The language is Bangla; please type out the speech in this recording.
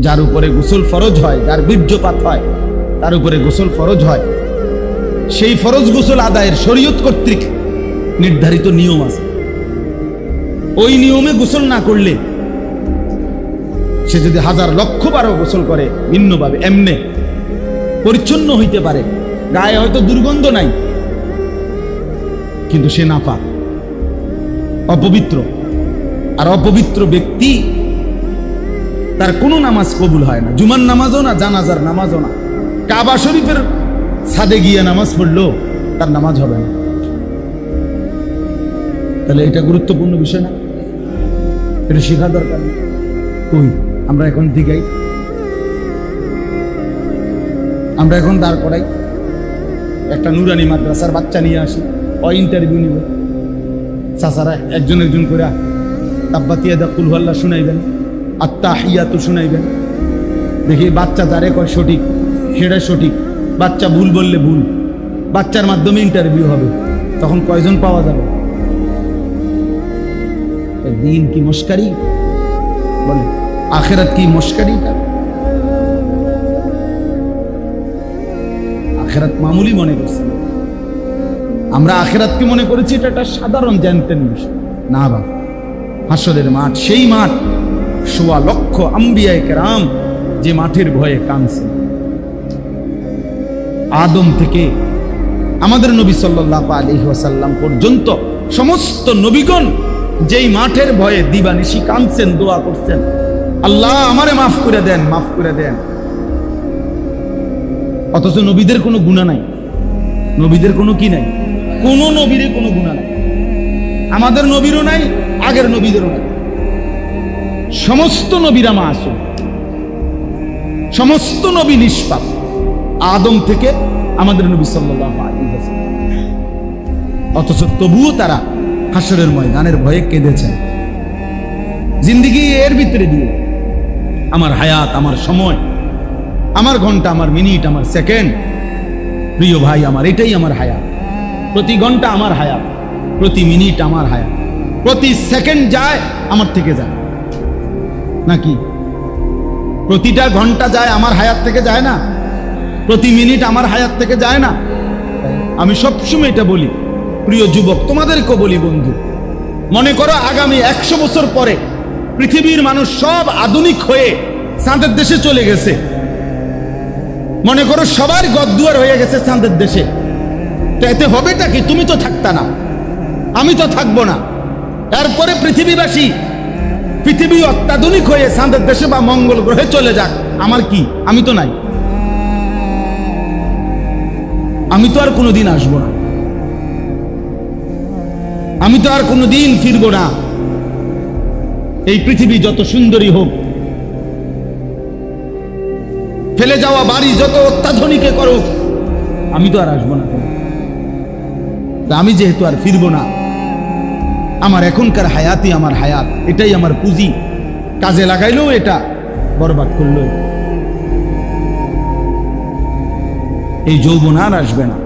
যার উপরে গোসল ফরজ হয়, যার বীর্যপাত হয়, তার উপরে গোসল ফরজ হয়, সেই ফরজ গোসল আদায়ের শরীয়ত কর্তৃক নির্ধারিত নিয়ম আছে। ওই নিয়মে গোসল না করলে সে যদি হাজার লক্ষ বারও গোসল করে ভিন্নভাবে, এমনে পরিচ্ছন্ন হইতে পারে, গায়ে হয়তো দুর্গন্ধ নাই, কিন্তু সে নাপাক, অপবিত্র। আর অপবিত্র ব্যক্তি তার কোনো নামাজ কবুল হয় না, জুমার নামাজও না, জানাজার নামাজও না। কাবা শরীফের ছাদে গিয়ে নামাজ পড়লো তার নামাজ হবে না। তাহলে এটা গুরুত্বপূর্ণ বিষয় না? এটা শেখা দরকার। কই আমরা এখন দিগাই, আমরা এখন দাঁড় করাই, একটা নুরানি মাদ্রাসার বাচ্চা নিয়ে আসি, ইন্টারভিউ নিব, চাচারা একজন একজন করে তাব্বাতিয়া দা কুল হুয়াল্লাহ শুনাইবেন, আত্তাহিয়াতু শুনাইবেন, দেখি বাচ্চা যারে কয় সঠিক সেটা সঠিক, বাচ্চা ভুল বললে ভুল, বাচ্চার মাধ্যমে ইন্টারভিউ হবে, তখন কয়জন পাওয়া যাবে? দিন কি মস্কারি বলে, আখেরাত কি মস্কারি? আখেরাত মামুলি মনে করছি আমরা, আখেরাতকে মনে করেছি এটা একটা সাধারণ জানতেন বিষয় না। বাবা, হাসরের মাঠ সেই মাঠ, সোয়া লক্ষ আম্বিয়ায়ে কেরাম যে মাঠের ভয়ে কাঁদছেন। আদম থেকে আমাদের নবী সাল্লাল্লাহু আলাইহি ওয়াসাল্লাম পর্যন্ত সমস্ত নবীগণ যেই মাঠের ভয়ে দিবানিশি কাঁদছেন, দোয়া করছেন, আল্লাহ আমারে মাফ করে দেন, মাফ করে দেন। অথচ নবীদের কোনো গুনাহ নাই, নবীদের কোনো কি নাই, কোনো নবীর কোনো গুনাহ নাই, আমাদের নবীরও নাই, আগের নবীদেরও নাই। সমস্ত নবীরা মাসুম, সমস্ত নবী নিষ্পাপ, আদম থেকে আমাদের নবী সাল্লাল্লাহু আলাইহি ওয়াসাল্লাম। অথচ তবুও তারা হাসরের ময়দানের ভয়ে কেঁদেছেন। জিন্দেগি এর ভিতরে দিয়ে আমার হায়াত, আমার সময়, আমার ঘন্টা, আমার মিনিট, আমার সেকেন্ড, প্রিয় ভাই আমার এটাই আমার হায়াত। প্রতি ঘন্টা আমার হায়াত, প্রতি মিনিট আমার হায়াত, প্রতি সেকেন্ড যায় আমার থেকে যায় নাকি? প্রতিটা ঘন্টা যায় আমার হায়াত থেকে যায় না? প্রতি মিনিট আমার হায়াত থেকে যায় না? আমি সবসময় এটা বলি, প্রিয় যুবক তোমাদেরকেও বলি, বন্ধু, মনে করো আগামী 100 বছর পরে পৃথিবীর মানুষ সব আধুনিক হয়ে চাঁদের দেশে চলে গেছে। মনে করো সবার গদ্দুয়ার হয়ে গেছে চাঁদের দেশে, তো এতে হবেটা কি? তুমি তো থাকতা না, আমি তো থাকবো না। এরপরে পৃথিবীবাসী, পৃথিবী অত্যাধুনিক হয়ে চাঁদের দেশে বা মঙ্গল গ্রহে চলে যাক, আমার কি? আমি তো নাই, আমি তো আর কোনোদিন আসবো না, আমি তো আর কোনোদিন ফিরবো না। এই পৃথিবী যত সুন্দরী হোক, ফেলে যাওয়া বাড়ি যত অত্যাধুনিকে করো, আমি তো আর আসবো না। আমি যেহেতু আর ফিরবো না, আমার এখনকার হায়াতই আমার হায়াত, এটাই আমার পুঁজি। কাজে লাগাইলেও এটা, বরবাদ করলো এই যৌবন আর আসবে না।